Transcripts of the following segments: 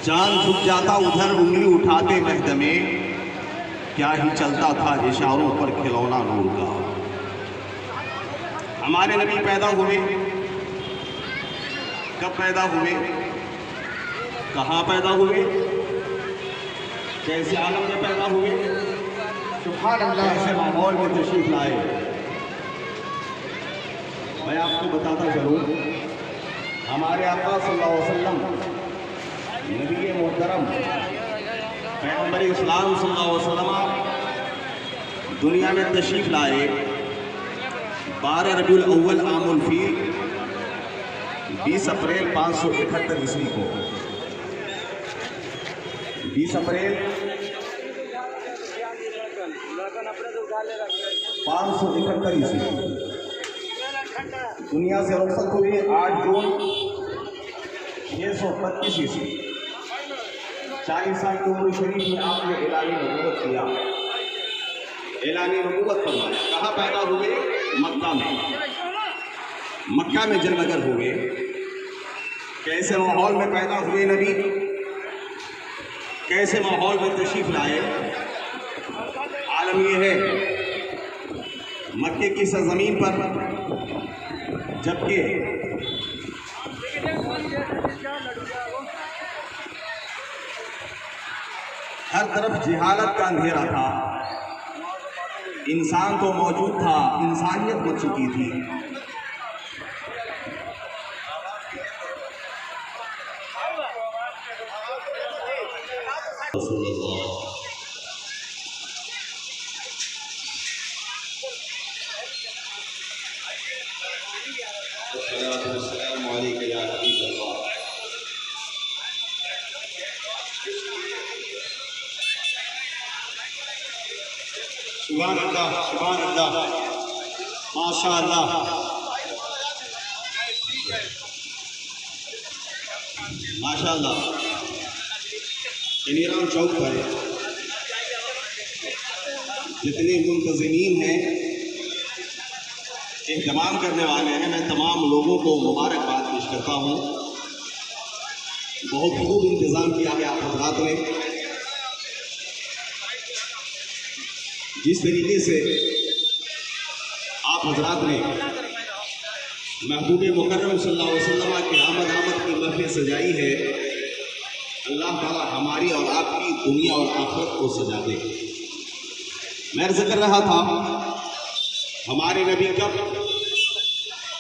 चांद झुक जाता उधर उंगली उठाते महद में, क्या ही चलता था इशारों पर खिलौना नूर का। हमारे नबी पैदा हुए, कब पैदा हुए, कहाँ पैदा हुए, कैसे आलम में पैदा हुए, सुभान अल्लाह, कैसे माहौल में तशरीफ लाए। मैं आपको बताता चलूं, हमारे आका सल्लल्लाहु अलैहि वसल्लम नबी मोहतरम पैगंबर इस्लाम सल्लल्लाहु अलैहि वसल्लम दुनिया में तशरीफ लाए 12 रबीउल अव्वल आमुल फील 20 अप्रैल 571 ईस्वी को। 20 अप्रैल 571 ईस्वी दुनिया से रुखसत हुए 8 जून 625 ईस्वी। 40 साल की उम्र शरीफ में आपने एलानी नबूवत किया, एलानी नबूवत फरमाया। कहाँ पैदा हुए? मक्का में। मक्का में जन्मगर हुए। कैसे माहौल में पैदा हुए नबी, कैसे माहौल में तशरीफ लाए। आलम यह है मक्के की सरजमीन पर, जबकि हर तरफ जिहालत का अंधेरा था, इंसान तो मौजूद था, इंसानियत बच चुकी थी। सुभान अल्लाह, सुभान अल्लाह, माशा अल्लाह। माशा अल्लाह। नीराम चौक पर जितने मुंतज़िमीन हैं, एहतमाम करने वाले हैं, मैं तमाम लोगों को मुबारकबाद पेश करता हूँ। बहुत खूब इंतज़ाम किया है आप हज़रात ने। जिस तरीके से आप हजरात ने महबूब मुकर्रम सल्लल्लाहु अलैहि वसल्लम की आमद की महफिल सजाई है, अल्लाह ताला हमारी और आपकी दुनिया और आखिरत को सजा दे। मैं अर्ज़ कर रहा था, हमारे नबी कब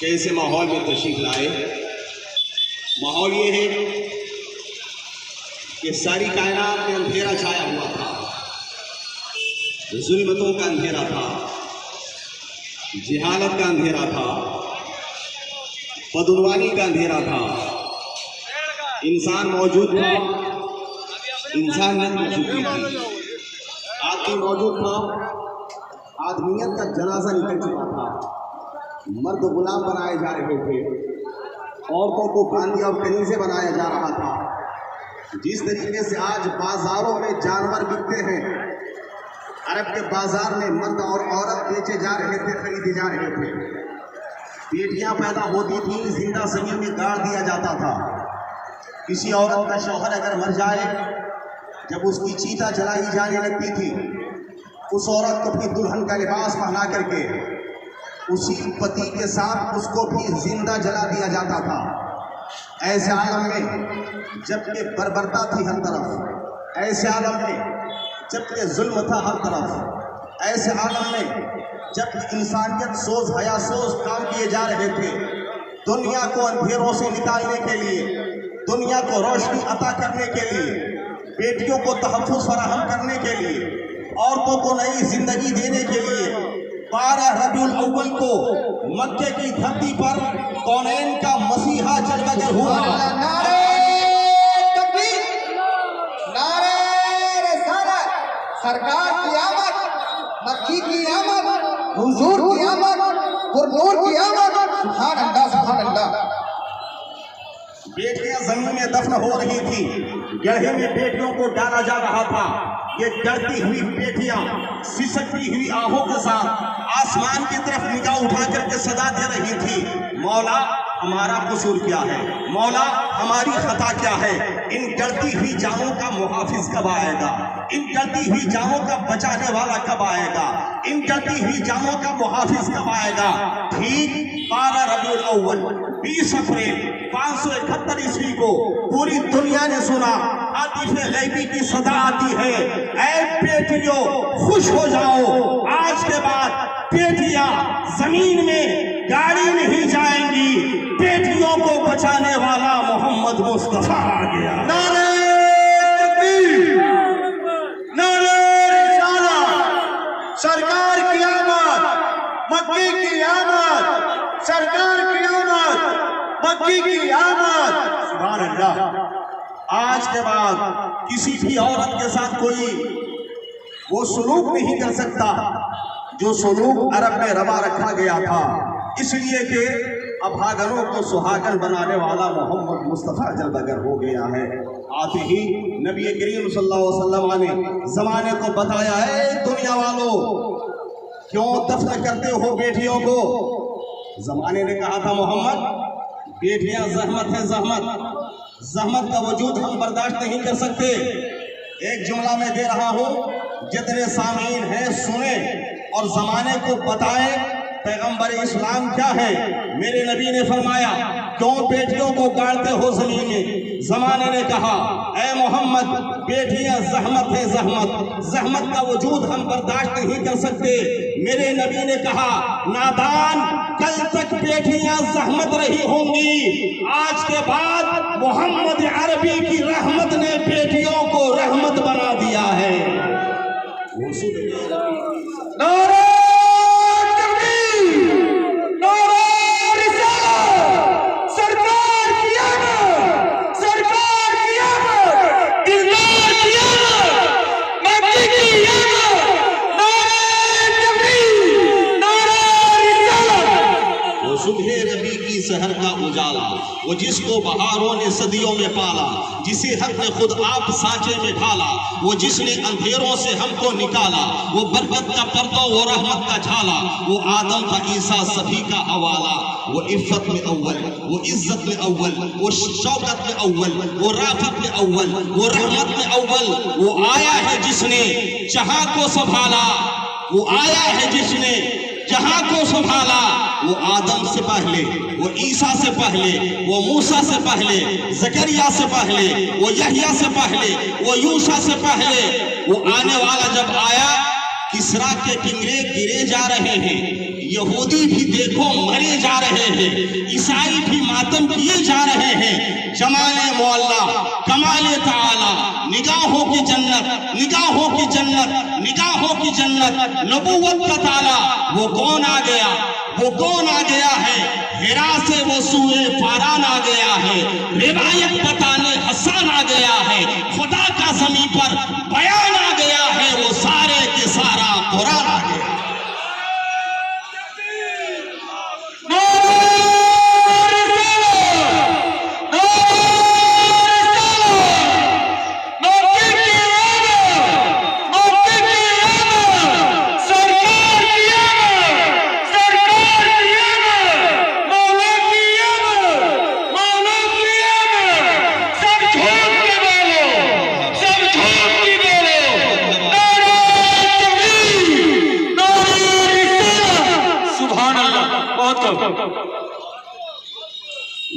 कैसे माहौल में तशरीफ लाए। माहौल ये है कि सारी कायनात में अंधेरा छाया हुआ था, जुल्मतों का अंधेरा था, जिहालत का अंधेरा था, बदुनवानी का अंधेरा था। इंसान मौजूद था, इंसानियत मौजूद थी, आदमी मौजूद था, आदमियत का जनाजा निकल चुका था। मर्द गुलाम बनाए जा रहे थे, औरतों को बांदी और कनीज़े बनाया जा रहा था। जिस तरीके से आज बाजारों में जानवर बिकते हैं, अरब के बाजार में मर्द और औरत बेचे जा रहे थे, खरीदे जा रहे थे। बेटियां पैदा होती थी, जिंदा ज़मीन में गाड़ दिया जाता था। किसी औरत का शौहर अगर मर जाए, जब उसकी चीता जलाई जाने लगती थी, उस औरत को भी दुल्हन का लिबास पहना करके उसी पति के साथ उसको भी जिंदा जला दिया जाता था। ऐसे आलम में जबकि बर्बरता थी हर तरफ, ऐसे आलम में जबकि जुल्म था हर तरफ, ऐसे आलम में जब इंसानियत सोच हया सोच काम किए जा रहे थे, दुनिया को अंधेरों से निकालने के लिए, दुनिया को रोशनी अता करने के लिए, बेटियों को तहफ़्फ़ुज़ फराहम करने के लिए, औरतों को नई जिंदगी देने के लिए 12 रबीउल अव्वल को मक्के की धरती पर कौनैन का मसीहा जलवगर हुआ। सरकार की आमद, मक्की की आमद, हुजूर की आमद, हुजूर की आमद। सुभान अल्लाह, सुभान अल्लाह। बेटियां जमीन में दफन हो रही थी, गड्ढे में बेटियों को डाला जा रहा था। ये डरती हुई बेटियां सिसकती हुई आहों के साथ आसमान की तरफ निगाह उठा करके सदा दे रही थी, मौला हमारा कसूर क्या है, मौला हमारी खता क्या है। इन डरती हुई जानों का मुहाफिज कब आएगा, इन डरती हुई जानों का बचाने वाला कब आएगा, इन डरती हुई जानों का मुहाफिज कब आएगा। ठीक 12 रबीउल अव्वल 20 अप्रैल 571 ईस्वी को पूरी दुनिया ने सुना, आतिफे गैबी की सदा आती है, ऐ बेटियों खुश हो जाओ, आज के बाद बेटियां जमीन में गाड़ी नहीं जाएंगी, बेटियों को बचाने वाला मोहम्मद मुस्तफा आ गया। नारे तकबीर, नारे रिसालत, सरकार की आमद, मक्की की आमद, सरकार की आमद, मक्की की आमद। सुभान अल्लाह। आज के बाद किसी भी औरत के साथ कोई वो सलूक नहीं कर सकता जो सलूक अरब में रवा रखा गया था, इसलिए कि अभागनों को सुहागन बनाने वाला मोहम्मद मुस्तफा जलबगर हो गया है। आते ही नबी करीम सल्लल्लाहु अलैहि वसल्लम ने जमाने को बताया है, दुनिया वालों क्यों दफन करते हो बेटियों को। जमाने ने कहा था मोहम्मद बेटियां जहमत है, जहमत का वजूद हम बर्दाश्त नहीं कर सकते। एक जुमला में दे रहा हूं, जितने सामीन हैं सुने और जमाने को बताएं पैगंबर इस्लाम क्या है। मेरे नबी ने फरमाया क्यों बेटियों को गाड़ते हो जमीन में। जमाने ने कहा ऐ मोहम्मद बेटियां जहमत है, जहमत का वजूद हम बर्दाश्त नहीं कर सकते। मेरे नबी ने कहा नादान कल तक बेटियां जहमत रही होंगी, आज के बाद मोहम्मद अरबी की रहमत ने बेटियों को रहमत बना दिया है। नारे तकबीर, नारे रिसालत, सरकार की आमद, सरकार की आमद, दिलदार की आमद, मक्की की आमद। नारे तकबीर, नारे रिसालत। वो सुबह रबी की शहर का उजाला, वो जिसको बहारों ने सदियों में पाला, जिसे हक ने खुद आप सांचे में ढाला, वो जिसने अंधेरों से हमको निकाला, वो बरकत का पर्दा, वो रहमत का झाला, वो आदम का ईसा सभी का हवाला, वो इफ्फत में अव्वल, वो इज्जत में अव्वल, वो शौकत में अव्वल, वो राफत में अव्वल, वो रहमत में अव्वल। वो आया है जिसने जहां को संभाला, वो आया है जिसने जहां को संभाला। वो आदम से पहले, वो ईसा से पहले, वो मूसा से पहले, जकरिया से पहले, वो यहया से पहले, वो यूशा से पहले। वो आने वाला जब आया, किसरा के किंगरे गिरे जा रहे हैं, यहूदी भी देखो मरे जा रहे हैं, ईसाई भी मातम किए जा रहे हैं। जमाले मौला कमाले ताला, निगाहों की जन्नत, निगाहों की जन्नत, निगाहों की जन्नत, नबूवत का ताला। वो कौन आ गया, वो कौन आ गया है, हिरा से वो सूए फारान आ गया है, रिवायत बताने हसन आ गया है, खुदा का ज़मीं पर बयान आ गया है, वो सारे के सारा कुरान आ गया।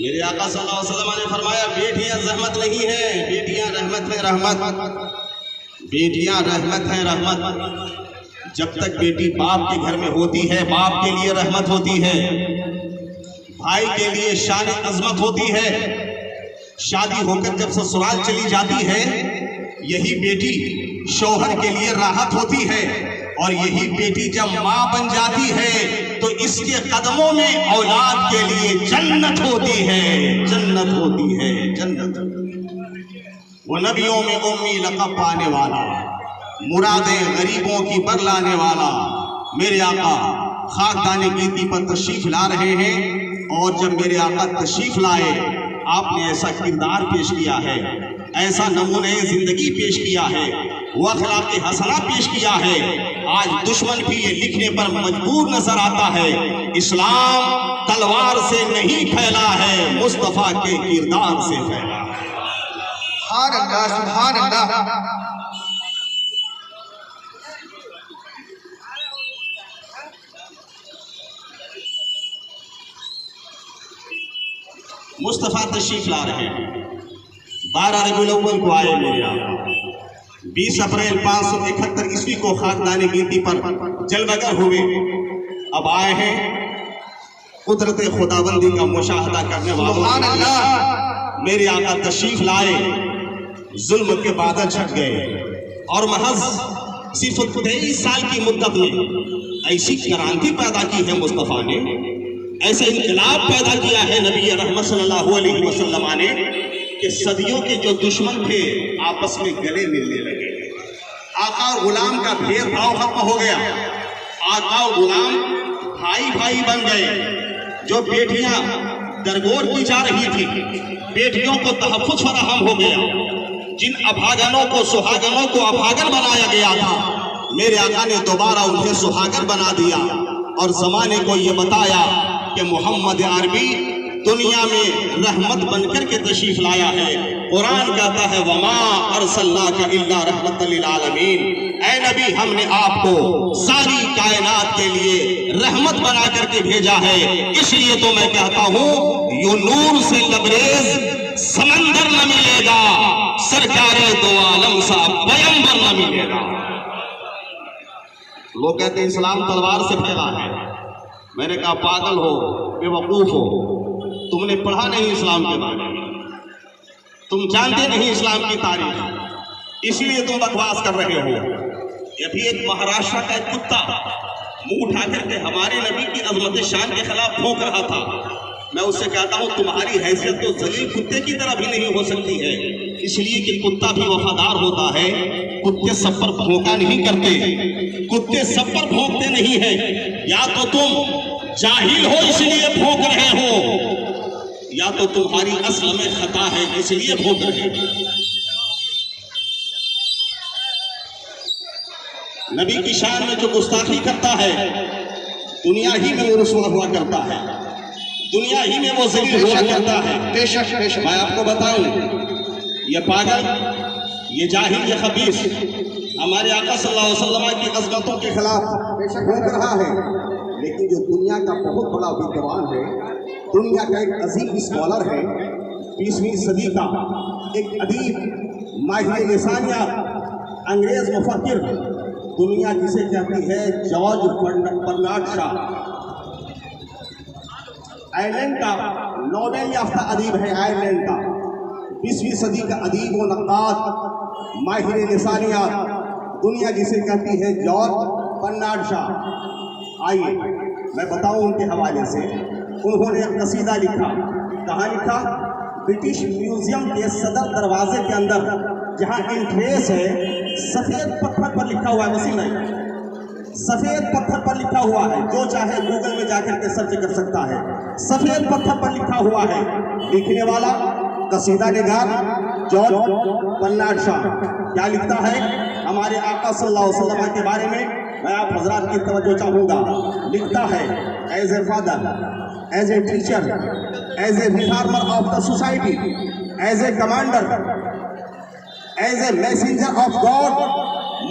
मेरे आका सल्लल्लाहु अलैहि वसल्लम ने फरमाया बेटियां रहमत नहीं है, बेटियां रहमत है, रहमत, बेटियां रहमत है, रहमत। जब तक बेटी बाप के घर में होती है, बाप के लिए रहमत होती है, भाई के लिए शान अजमत होती है। शादी होकर जब ससुराल चली जाती है, यही बेटी शौहर के लिए राहत होती है, और यही बेटी जब माँ बन जाती है तो इसके कदमों में औलाद के लिए जन्नत होती है, जन्नत होती है, जन्नत। वो नबियों में उम्मी लक़ब पाने वाला, मुरादें गरीबों की बरलाने वाला मेरे आका खाकदाने कीर्ति पर तशरीफ ला रहे हैं। और जब मेरे आका तशरीफ लाए, आपने ऐसा किरदार पेश किया है, ऐसा नमूने जिंदगी पेश किया है, वो अखलाक़ हसना पेश किया है। आज दुश्मन भी ये लिखने पर मजबूर नजर आता है, इस्लाम तलवार से नहीं फैला है, मुस्तफा के किरदार से फैला है। सुभान अल्लाह, सुभान अल्लाह। मुस्तफा तशरीफ ला रहे हैं। 12 रबीउल अव्वल को आए मेरे आका। 20 अप्रैल 571 ईस्वी को खानदानी गिनती पर जलवगर हुए। अब आए हैं कुदरत खुदाबंदी का मुशाहदा करने वालों। मेरे आका तशरीफ लाए, जुल्म के बादल छट गए और महज सिर्फ 23 साल की मुद्दत में ऐसी क्रांति पैदा की है मुस्तफा ने, ऐसे इनकलाब पैदा किया है नबी रहमत सल्लल्लाहु अलैहि वसल्लम ने कि सदियों के जो दुश्मन थे आपस में गले मिलने लगे। आका और गुलाम का भेदभाव खत्म हो गया। आका और गुलाम भाई भाई बन गए। जो बेटियां दरगोर की जा रही थी, बेटियों को तहफ्फुज़ फराहम हो गया। जिन अभागनों को सुहागनों को अभागन बनाया गया था, मेरे आका ने दोबारा उन्हें सुहागन बना दिया और जमाने को ये बताया कि मोहम्मद अरबी दुनिया में रहमत बनकर के तशरीफ लाया है। कुरान कहता है वमा अरसलनाका इल्ला रहमतल लिल आलमीन, ऐ नबी हमने आपको सारी कायनात के लिए रहमत बना करके भेजा है। इसलिए तो मैं कहता हूँ यू नूर से लबरेज समंदर न मिलेगा, सरकारे दो आलम सा पैगंबर न मिलेगा। लोग कहते हैं इस्लाम तलवार से फैला है। मैंने कहा पागल हो, बेवकूफ हो, तुमने पढ़ा नहीं इस्लाम के बारे में, तुम जानते नहीं इस्लाम की तारीख, इसलिए तुम बकवास कर रहे हो। ये भी एक महाराष्ट्र का एक कुत्ता मुंह उठा करके हमारे नबी की अजमत शान के खिलाफ भौंक रहा था। मैं उससे कहता हूँ तुम्हारी हैसियत तो जलील कुत्ते की तरह भी नहीं हो सकती है, इसलिए कि कुत्ता भी वफादार होता है। कुत्ते सब पर भौंका नहीं करते, कुत्ते सब पर भौंकते नहीं है। या तो तुम जाहिल हो इसलिए भौंक रहे हो, या तो तुम्हारी असल में खता है इसलिए भौंक रहे हो। नबी की शान में जो गुस्ताखी करता है दुनिया ही में वो रुसवा हुआ करता है, दुनिया ही में वो ज़लील हुआ करता है। बेशक बेशक। मैं आपको बताऊं, ये पागल, ये जाहिल, ये खबीस हमारे आका सल्लल्लाहु अलैहि वसल्लम की अज़मतों के खिलाफ भौंक रहा है, लेकिन जो दुनिया का बहुत बड़ा विद्वान है, दुनिया का एक अजीम स्कॉलर है, 20वीं सदी का एक अदीब, माहिर लिसानियात, अंग्रेज मुफक्किर, दुनिया जिसे कहती है जॉर्ज बर्नार्ड शॉ, आयरलैंड का नोबेल याफ्ता अदीब है, आयरलैंड का 20वीं सदी का अदीब व नक़्क़ाद, माहिर लिसानियात, दुनिया जिसे कहती है जॉर्ज बर्नार्ड शॉ। आइए मैं बताऊं उनके हवाले से। उन्होंने एक कसीदा लिखा। कहाँ लिखा? ब्रिटिश म्यूजियम के सदर दरवाजे के अंदर, जहाँ इंट्रेस है, सफ़ेद पत्थर पर लिखा हुआ है, वसीम नहीं, सफ़ेद पत्थर पर लिखा हुआ है, जो चाहे गूगल में जाकर के सर्च कर सकता है। सफ़ेद पत्थर पर लिखा हुआ है, लिखने वाला कसीदा निगार जॉर्ज बर्नार्ड शॉ। क्या लिखता है हमारे आका सल्लल्लाहु अलैहि वसल्लम के बारे में? मैं आप हजरात की तवज्जो चाहूँगा। लिखता है as a father, as a teacher, as a reformer of the society, as a commander, as a messenger of God,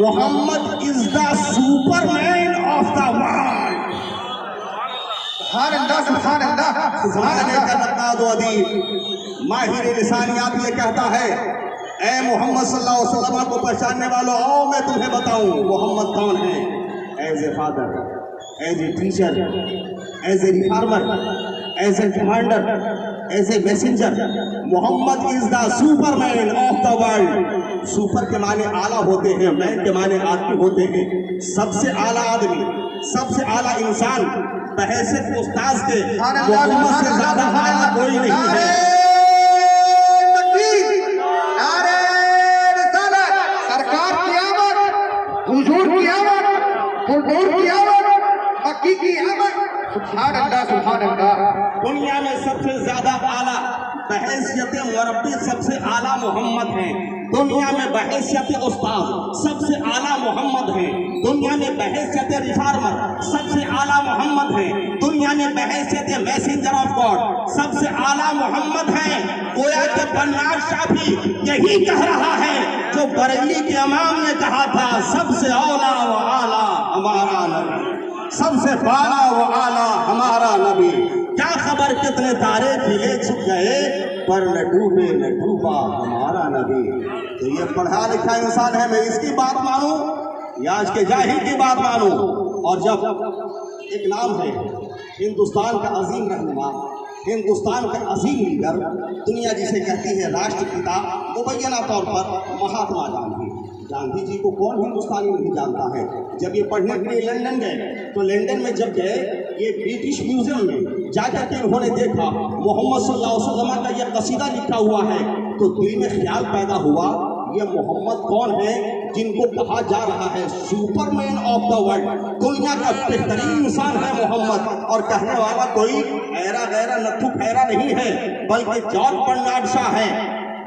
Muhammad is the superman of the world. माहिर लिसानियात ये कहता है, ए मोहम्मद सल्लल्लाहु अलैहि वसल्लम को पहचानने वालों, आओ मैं तुम्हें बताऊं मोहम्मद कौन है। As a father, as a teacher, as a reformer, as a commander, as a messenger, Muhammad is the superman of the world. Super के माने आला होते हैं, मैन के माने आदमी होते हैं। सबसे आला आदमी, सबसे आला इंसान बहैसियत उस्ताद के मोहम्मद से ज्यादा आला कोई नहीं है। सरकार की आमद, हुजूर की आमद, हुजूर की आमद, मक्की की आमद। सुभान अल्लाह, सुभान अल्लाह। दुनिया में सबसे ज्यादा आला बहैसियत मुरब्बी सबसे आला मोहम्मद हैं। दुनिया में बहैसियत उस्ताद सबसे आला मोहम्मद हैं। दुनिया में बहैसियत रिफॉर्मर सबसे आला मोहम्मद हैं। दुनिया में बहैसियत मैसेंजर ऑफ गॉड सबसे आला मोहम्मद हैं। गोया के बन्नार शाह भी यही कह रहा है जो बरेली के इमाम ने कहा था, सबसे औला व आला हमारा नबी, सबसे बाला व आला हमारा नबी। क्या खबर कितने तारे खिले छुप गए, पर न डूबे न डूबा हमारा नबी। तो ये पढ़ा लिखा इंसान है, मैं इसकी बात मानूं या आज के जाहिल की बात मानूं? और जब एक नाम है हिंदुस्तान का अजीम रहनुमा, हिंदुस्तान का अजीम लीडर, दुनिया जिसे कहती है राष्ट्रपिता, मुबैना तौर पर महात्मा गांधी। गांधी जी को कौन हिंदुस्तानी नहीं जानता है। जब ये पढ़ने के लिए लंदन गए तो लंदन में जब गए, ये ब्रिटिश म्यूजियम में जाकर के उन्होंने देखा मोहम्मद सल्लल्लाहु अलैहि वसल्लम का ये कसीदा लिखा हुआ है, तो दिल में ख्याल पैदा हुआ ये मोहम्मद कौन है जिनको कहा जा रहा है सुपरमैन ऑफ द वर्ल्ड, दुनिया का बेहतरीन इंसान है मोहम्मद। और कहने वाला कोई ऐरा गैरा नथु खैरा नहीं है, बल्कि जॉर्ज बर्नार्ड शॉ है।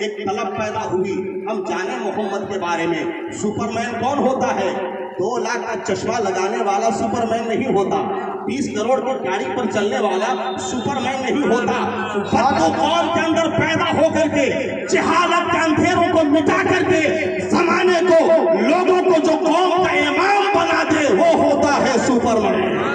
एक तलब पैदा हुई, हम जाने मोहम्मद के बारे में। सुपरमैन कौन होता है? 2 लाख का चश्मा लगाने वाला सुपरमैन नहीं होता, 20 करोड़ की गाड़ी पर चलने वाला सुपरमैन नहीं होता। तो कौम के अंदर पैदा होकर के जहालत के अंधेरों को मिटा करके जमाने को, लोगों को जो कौम का इमाम बना दे, वो होता है सुपरमैन।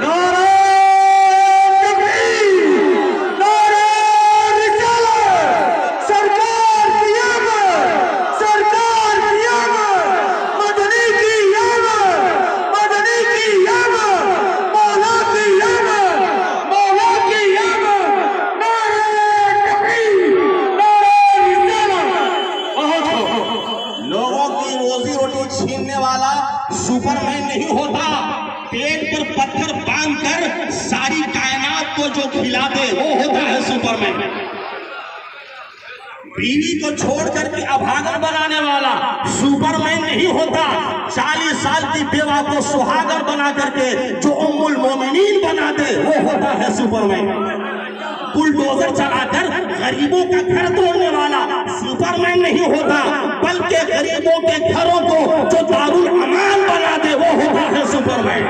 छीनने वाला सुपरमैन नहीं होता, पेट पर पत्थर बांधकर सारी कायनात को जो खिला दे वो होता है सुपरमैन। बीवी को छोड़ करके अभागन बनाने वाला सुपरमैन नहीं होता, 40 साल की बेवा को सुहागर बना करके जो उम्मुल मोमिनीन बना दे वो होता है सुपरमैन। बुलडोजर चलाकर गरीबों का घर तोड़ने वाला सुपरमैन नहीं होता, बल्कि गरीबों के घरों को जो दारुल अमान बना दे वो होता है सुपरमैन।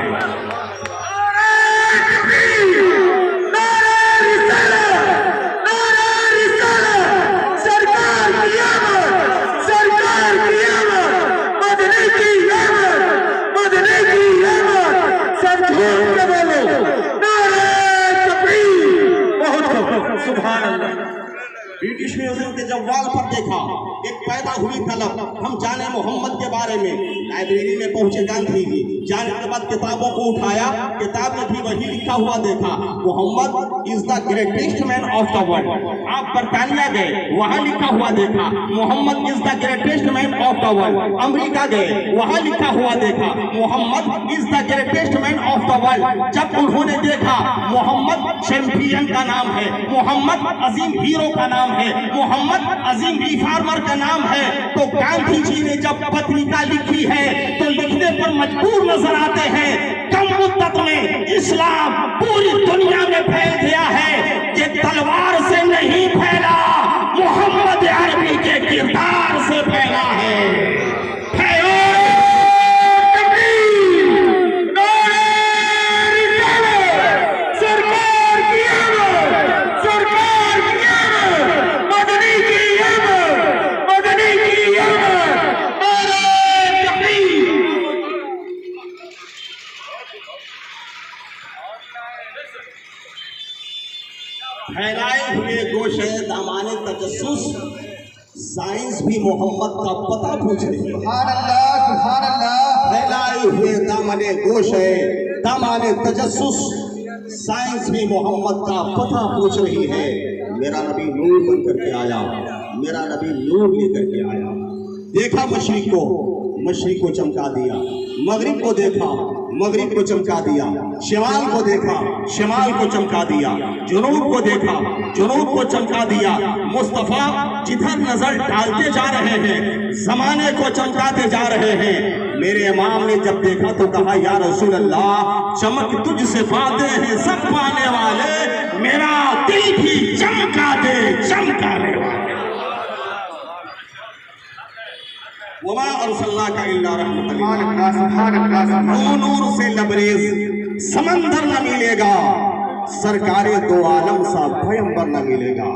ब्रिटिश म्यूजियम के जब वॉल पर देखा, एक पैदा हुई तलब, हम जाने मोहम्मद के बारे में। लाइब्रेरी में पहुंचे गांधी जी, जाने के बाद किताबों को उठाया, किताब में भी वही लिखा हुआ देखा, Muhammad is the greatest man of the world. आप बरतानिया गए, वहां लिखा हुआ देखा, Muhammad is the greatest man of the world. America गए, वहां लिखा हुआ देखा, Muhammad is the greatest man of the world. जब उन्होंने देखा मोहम्मद चैंपियन का नाम है, मोहम्मद अजीम हीरो का नाम है, मोहम्मद अजीम रिफॉर्मर का नाम है, तो गांधी जी ने जब पत्रिका लिखी है तो लिखने पर मजबूर नजर आते हैं। कम मुद्दत में इस्लाम पूरी दुनिया में फैल गया है, ये तलवार से नहीं फैला, मोहम्मद अरबी के किरदार से फैला है। फैलाए हुए गोशे दामाने तजस्सुस, साइंस भी मोहम्मद का पता पूछ रही है। सुभान अल्लाह, सुभान अल्लाह। फैलाए हुए दामने गोशे दामाने तजस्सुस, साइंस भी मोहम्मद का पता पूछ रही है। मेरा नबी नूर बन करके आया, मेरा नबी नूर लेकर के आया। देखा मशरिक को चमका दिया, मगरिब को देखा, मगरिब को चमका दिया, शिमाल को देखा, शिमाल को चमका दिया, जुनूब को देखा, जुनूब को चमका दिया। मुस्तफा जिधर नजर डालते जा रहे हैं जमाने को चमकाते जा रहे हैं। मेरे इमाम ने जब देखा तो कहा या रसूल अल्लाह, चमक तुझसे पाते हैं सब पाने वाले, मेरा दिल भी चमका दे चमकाने वाले। वमा अर्सलनाका इल्ला रहमतल लिल नूर से लबरेज समंदर न मिलेगा, सरकारे दो आलम सा पैगंबर न मिलेगा।